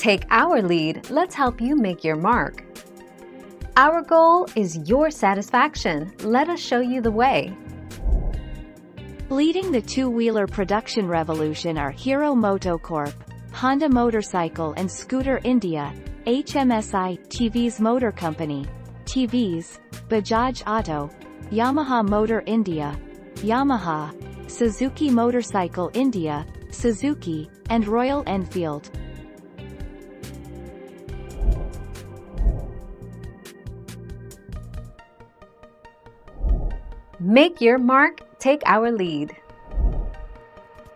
Take our lead, let's help you make your mark. Our goal is your satisfaction. Let us show you the way. Leading the two-wheeler production revolution are Hero MotoCorp, Honda Motorcycle and Scooter India, HMSI, TVS Motor Company, TVS, Bajaj Auto, Yamaha Motor India, Yamaha, Suzuki Motorcycle India, Suzuki, and Royal Enfield. Make your mark, take our lead.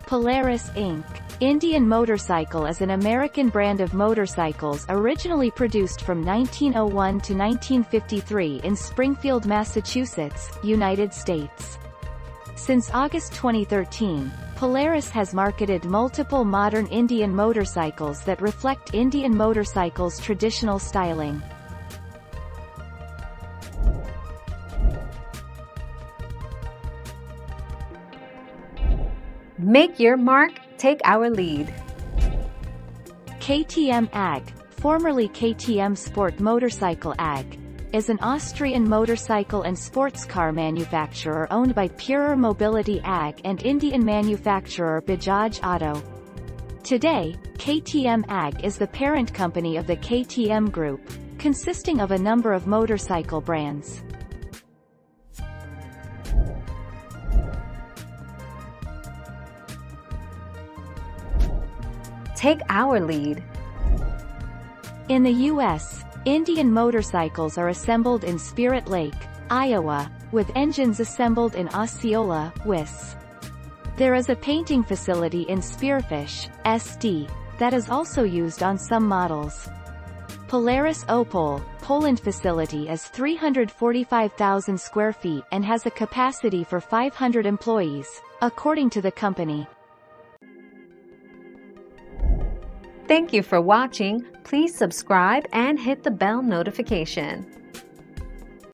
Polaris Inc. Indian Motorcycle is an American brand of motorcycles originally produced from 1901 to 1953 in Springfield, Massachusetts, United States. Since August 2013, Polaris has marketed multiple modern Indian motorcycles that reflect Indian motorcycles' traditional styling. Make your mark, take our lead. KTM AG, formerly KTM Sport Motorcycle AG, is an Austrian motorcycle and sports car manufacturer owned by Purer Mobility AG and Indian manufacturer Bajaj Auto. Today, KTM AG is the parent company of the KTM Group, consisting of a number of motorcycle brands. Take our lead. In the U.S., Indian motorcycles are assembled in Spirit Lake, Iowa, with engines assembled in Osceola, Wis. There is a painting facility in Spearfish, SD, that is also used on some models. Polaris Opole, Poland facility is 345,000 square feet and has a capacity for 500 employees, according to the company. Thank you for watching. Please subscribe and hit the bell notification.